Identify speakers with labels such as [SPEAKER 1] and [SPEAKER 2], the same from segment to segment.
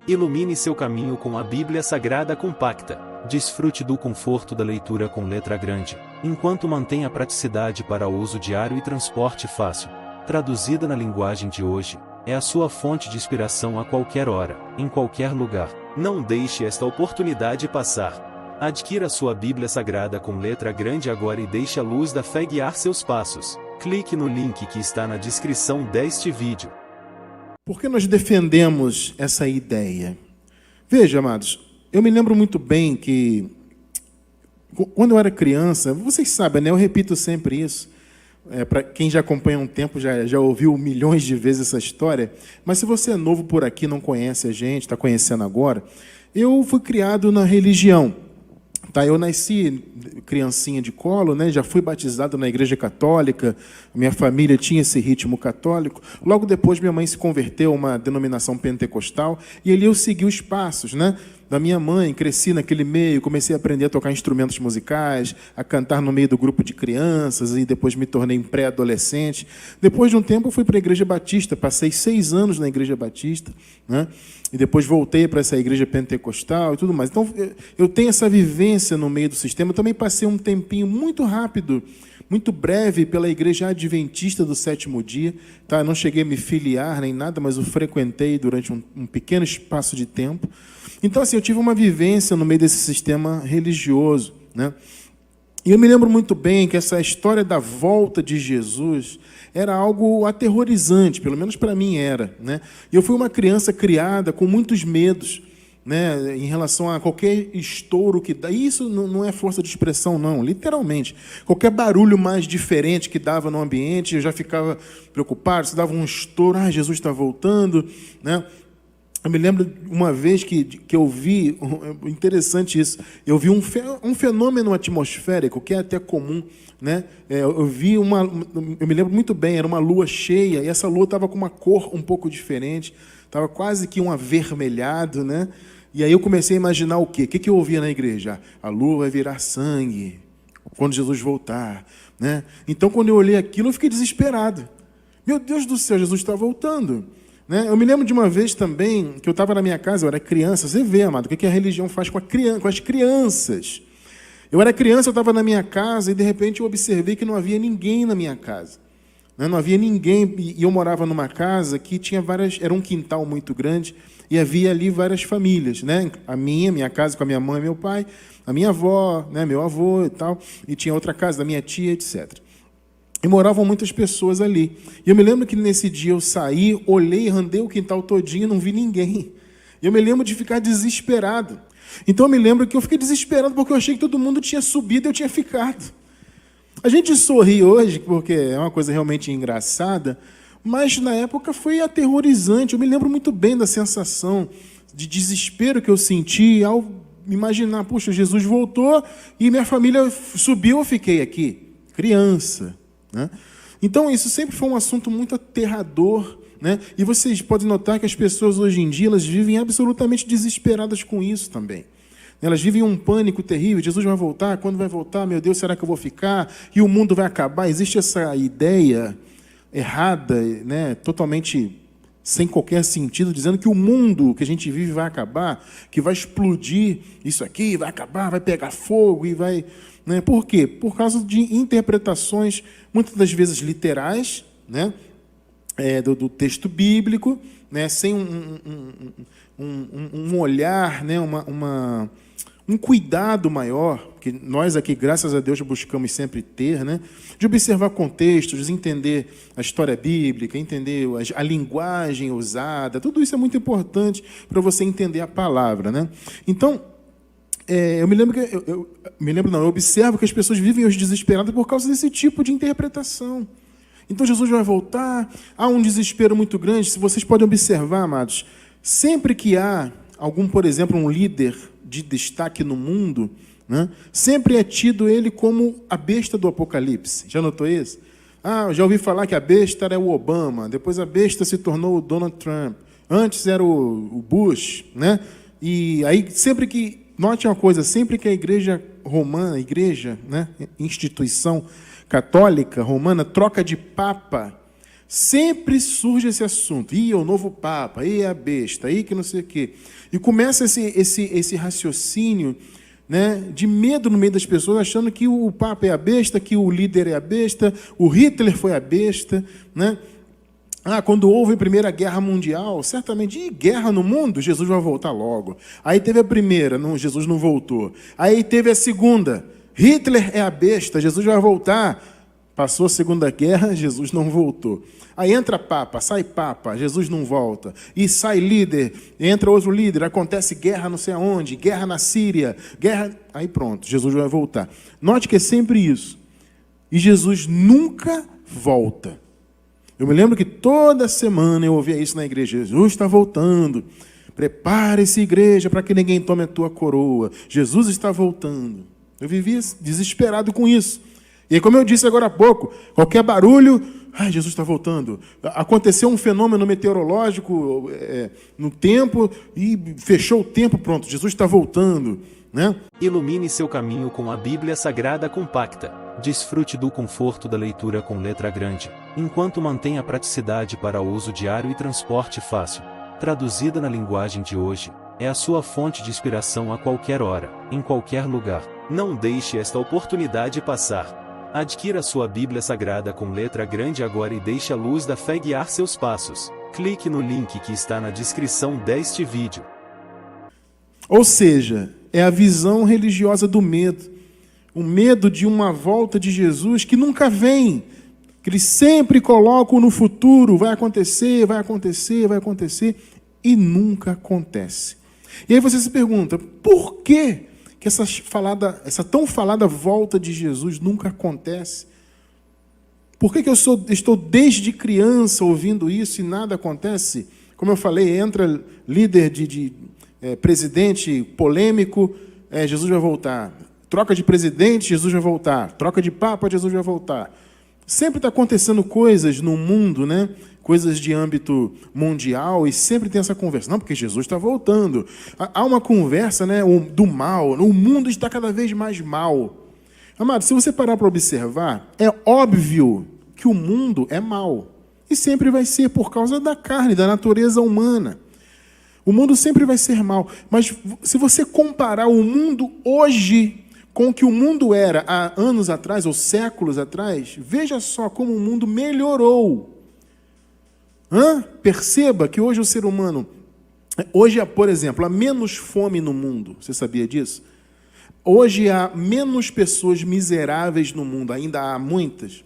[SPEAKER 1] Ilumine seu caminho com a Bíblia Sagrada Compacta. Desfrute do conforto da leitura com letra grande, enquanto mantém a praticidade para uso diário e transporte fácil. Traduzida na linguagem de hoje, é a sua fonte de inspiração a qualquer hora, em qualquer lugar. Não deixe esta oportunidade passar. Adquira sua Bíblia Sagrada com letra grande agora e deixe a luz da fé guiar seus passos. Clique no link que está na descrição deste vídeo.
[SPEAKER 2] Por que nós defendemos essa ideia? Veja, amados, eu me lembro muito bem que, quando eu era criança, vocês sabem, né? Eu repito sempre isso. Para quem já acompanha um tempo, já ouviu milhões de vezes essa história. Mas se você é novo por aqui, não conhece a gente, está conhecendo agora, eu fui criado na religião. Tá, eu nasci criancinha de colo, né? Já fui batizado na igreja católica, minha família tinha esse ritmo católico. Logo depois, minha mãe se converteu a uma denominação pentecostal e ali eu segui os passos, né, da minha mãe, cresci naquele meio, comecei a aprender a tocar instrumentos musicais, a cantar no meio do grupo de crianças e depois me tornei pré-adolescente. Depois de um tempo, eu fui para a Igreja Batista, passei 6 anos na Igreja Batista, né? E depois voltei para essa igreja pentecostal e tudo mais. Então, eu tenho essa vivência no meio do sistema. Eu também passei um tempinho muito rápido, muito breve, pela Igreja Adventista do Sétimo Dia. Tá? Eu não cheguei a me filiar nem nada, mas eu frequentei durante um pequeno espaço de tempo. Então, assim, eu tive uma vivência no meio desse sistema religioso, né? E eu me lembro muito bem que essa história da volta de Jesus era algo aterrorizante, pelo menos para mim era, né? E eu fui uma criança criada com muitos medos, né, em relação a qualquer estouro que dá. E isso não é força de expressão, não, literalmente. Qualquer barulho mais diferente que dava no ambiente, eu já ficava preocupado. Se dava um estouro, Jesus está voltando, né? Eu me lembro uma vez que eu vi, interessante isso, eu vi um fenômeno atmosférico que é até comum, né? Eu me lembro muito bem, era uma lua cheia, e essa lua estava com uma cor um pouco diferente, estava quase que um avermelhado, né? E aí eu comecei a imaginar o quê? O que eu ouvia na igreja? A lua vai virar sangue quando Jesus voltar, né? Então, quando eu olhei aquilo, eu fiquei desesperado. Meu Deus do céu, Jesus está voltando. Né? Eu me lembro de uma vez também que eu estava na minha casa, eu era criança. Você vê, amado, o que a religião faz com as crianças. Eu era criança, eu estava na minha casa e, de repente, eu observei que não havia ninguém na minha casa. Né? Não havia ninguém, e eu morava numa casa que tinha era um quintal muito grande, e havia ali várias famílias. Né? A minha casa com a minha mãe e meu pai, a minha avó, né, meu avô e tal, e tinha outra casa da minha tia, etc. E moravam muitas pessoas ali. E eu me lembro que nesse dia eu saí, olhei, andei o quintal todinho e não vi ninguém. E eu me lembro de ficar desesperado. Então eu me lembro que eu fiquei desesperado porque eu achei que todo mundo tinha subido e eu tinha ficado. A gente sorri hoje porque é uma coisa realmente engraçada, mas na época foi aterrorizante. Eu me lembro muito bem da sensação de desespero que eu senti ao imaginar, puxa, Jesus voltou e minha família subiu, eu fiquei aqui, criança. Né? Então, isso sempre foi um assunto muito aterrador, né? E vocês podem notar que as pessoas hoje em dia elas vivem absolutamente desesperadas com isso também. Elas vivem um pânico terrível. Jesus vai voltar? Quando vai voltar? Meu Deus, será que eu vou ficar? E o mundo vai acabar? Existe essa ideia errada, né? Totalmente sem qualquer sentido, dizendo que o mundo que a gente vive vai acabar, que vai explodir isso aqui, vai acabar, vai pegar fogo e vai... Né? Por quê? Por causa de interpretações, muitas das vezes literais, né? Do texto bíblico, né? Sem um olhar, né? Um cuidado maior, que nós aqui, graças a Deus, buscamos sempre ter, né? De observar contextos, de entender a história bíblica, entender a linguagem usada, tudo isso é muito importante para você entender a palavra, né? Então, eu observo que as pessoas vivem hoje desesperadas por causa desse tipo de interpretação. Então, Jesus vai voltar, há um desespero muito grande. Se vocês podem observar, amados, sempre que há algum, por exemplo, um líder de destaque no mundo, né, sempre é tido ele como a besta do Apocalipse. Já notou isso? Já ouvi falar que a besta era o Obama, depois a besta se tornou o Donald Trump, antes era o Bush, né? E aí, sempre que... Note uma coisa, sempre que a igreja romana, né, instituição católica romana, troca de papa, Sempre surge esse assunto. Ih, é o novo Papa, ih, é a besta, ih, que não sei o quê. E começa esse raciocínio, né, de medo no meio das pessoas, achando que o Papa é a besta, que o líder é a besta, o Hitler foi a besta, né? Quando houve a Primeira Guerra Mundial, certamente, guerra no mundo, Jesus vai voltar logo. Aí teve a primeira, não, Jesus não voltou. Aí teve a segunda, Hitler é a besta, Jesus vai voltar. Passou a Segunda Guerra, Jesus não voltou. Aí entra Papa, sai Papa, Jesus não volta. E sai líder, entra outro líder, acontece guerra não sei aonde, guerra na Síria, guerra... Aí pronto, Jesus vai voltar. Note que é sempre isso. E Jesus nunca volta. Eu me lembro que toda semana eu ouvia isso na igreja. Jesus está voltando. Prepare-se, igreja, para que ninguém tome a tua coroa. Jesus está voltando. Eu vivia desesperado com isso. E aí, como eu disse agora há pouco, qualquer barulho, Jesus está voltando. Aconteceu um fenômeno meteorológico no tempo e fechou o tempo, pronto, Jesus está voltando, né?
[SPEAKER 1] Ilumine seu caminho com a Bíblia Sagrada Compacta. Desfrute do conforto da leitura com letra grande, enquanto mantém a praticidade para uso diário e transporte fácil. Traduzida na linguagem de hoje, é a sua fonte de inspiração a qualquer hora, em qualquer lugar. Não deixe esta oportunidade passar. Adquira sua Bíblia Sagrada com letra grande agora e deixe a luz da fé guiar seus passos. Clique no link que está na descrição deste vídeo.
[SPEAKER 2] Ou seja, é a visão religiosa do medo. O medo de uma volta de Jesus que nunca vem. Que eles sempre colocam no futuro, vai acontecer, vai acontecer, vai acontecer, e nunca acontece. E aí você se pergunta, por que essa tão falada volta de Jesus nunca acontece? Por que eu estou desde criança ouvindo isso e nada acontece? Como eu falei, entra líder de presidente polêmico, Jesus vai voltar. Troca de presidente, Jesus vai voltar. Troca de papa, Jesus vai voltar. Sempre está acontecendo coisas no mundo, né? Coisas de âmbito mundial, e sempre tem essa conversa. Não, porque Jesus está voltando. Há uma conversa, né, do mal. O mundo está cada vez mais mal. Amado, se você parar para observar, é óbvio que o mundo é mal. E sempre vai ser por causa da carne, da natureza humana. O mundo sempre vai ser mal. Mas se você comparar o mundo hoje com o que o mundo era há anos atrás, ou séculos atrás, veja só como o mundo melhorou. Perceba que hoje o ser humano... Hoje, por exemplo, há menos fome no mundo. Você sabia disso? Hoje há menos pessoas miseráveis no mundo. Ainda há muitas,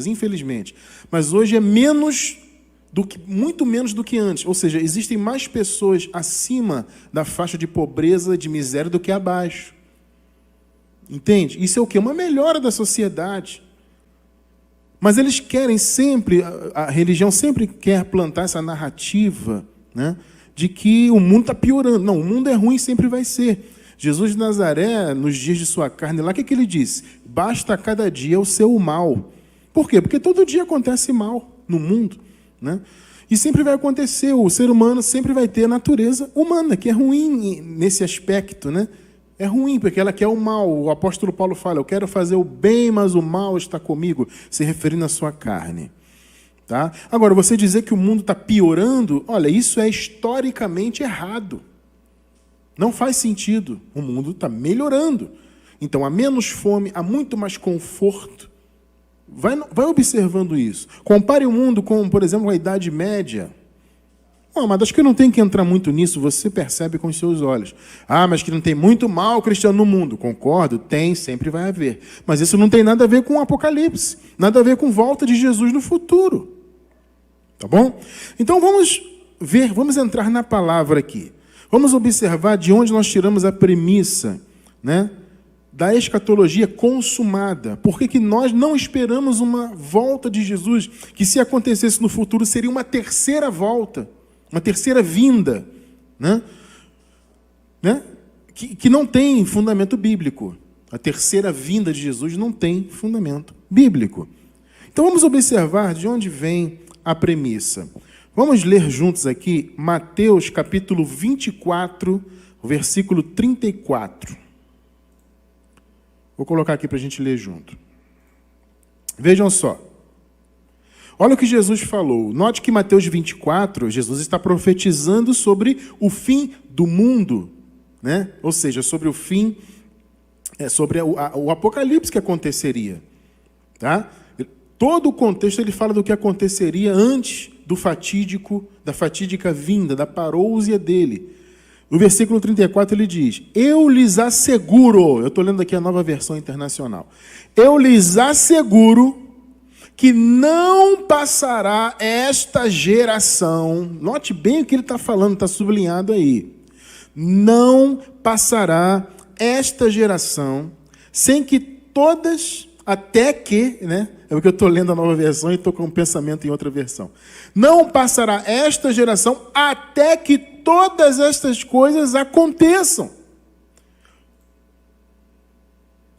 [SPEAKER 2] infelizmente. Mas hoje é muito menos do que antes. Ou seja, existem mais pessoas acima da faixa de pobreza, de miséria, do que abaixo. Entende? Isso é o quê? Uma melhora da sociedade. Mas eles querem sempre, a religião sempre quer plantar essa narrativa, né, de que o mundo está piorando. Não, o mundo é ruim, sempre vai ser. Jesus de Nazaré, nos dias de sua carne, lá, o que ele disse? Basta cada dia o seu mal. Por quê? Porque todo dia acontece mal no mundo, né? E sempre vai acontecer, o ser humano sempre vai ter a natureza humana, que é ruim nesse aspecto, né? É ruim, porque ela quer o mal. O apóstolo Paulo fala, eu quero fazer o bem, mas o mal está comigo, se referindo à sua carne. Tá? Agora, você dizer que o mundo está piorando, olha, isso é historicamente errado. Não faz sentido. O mundo está melhorando. Então, há menos fome, há muito mais conforto. Vai observando isso. Compare o mundo com, por exemplo, a Idade Média. Mas acho que não tem que entrar muito nisso, você percebe com os seus olhos. Mas que não tem muito mal cristiano no mundo. Concordo, tem, sempre vai haver. Mas isso não tem nada a ver com o Apocalipse, nada a ver com volta de Jesus no futuro. Tá bom? Então vamos entrar na palavra aqui. Vamos observar de onde nós tiramos a premissa, né, da escatologia consumada. Por que nós não esperamos uma volta de Jesus, que se acontecesse no futuro seria uma terceira volta, uma terceira vinda, né? Que não tem fundamento bíblico. A terceira vinda de Jesus não tem fundamento bíblico. Então vamos observar de onde vem a premissa. Vamos ler juntos aqui Mateus capítulo 24, versículo 34. Vou colocar aqui para a gente ler junto. Vejam só. Olha o que Jesus falou. Note que em Mateus 24, Jesus está profetizando sobre o fim do mundo, né? Ou seja, sobre o fim, sobre o apocalipse que aconteceria. Tá? Todo o contexto ele fala do que aconteceria antes da fatídica vinda, da parousia dele. No versículo 34 ele diz: eu lhes asseguro, eu estou lendo aqui a Nova Versão Internacional, eu lhes asseguro que não passará esta geração, note bem o que ele está falando, está sublinhado aí, não passará esta geração sem que todas, até que, né? É porque eu estou lendo a Nova Versão e estou com um pensamento em outra versão. Não passará esta geração até que todas estas coisas aconteçam.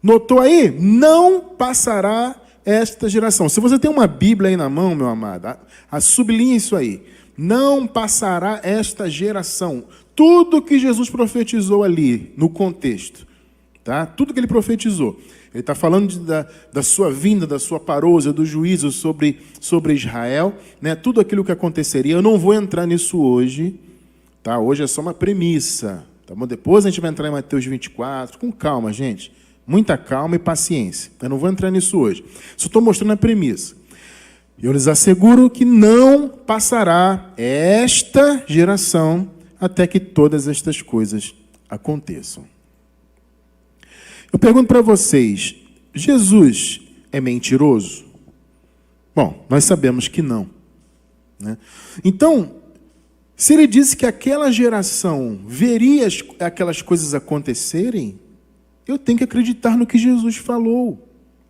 [SPEAKER 2] Notou aí? Não passará esta geração. Se você tem uma Bíblia aí na mão, meu amado, sublinhe isso aí. Não passará esta geração. Tudo que Jesus profetizou ali, no contexto, tá? Tudo que ele profetizou. Ele está falando da sua vinda, da sua parousia, do juízo sobre Israel, né? Tudo aquilo que aconteceria. Eu não vou entrar nisso hoje, tá? Hoje é só uma premissa. Tá bom? Depois a gente vai entrar em Mateus 24. Com calma, gente. Muita calma e paciência. Eu não vou entrar nisso hoje. Só estou mostrando a premissa. Eu lhes asseguro que não passará esta geração até que todas estas coisas aconteçam. Eu pergunto para vocês, Jesus é mentiroso? Bom, nós sabemos que não, né? Então, se ele disse que aquela geração veria aquelas coisas acontecerem, eu tenho que acreditar no que Jesus falou.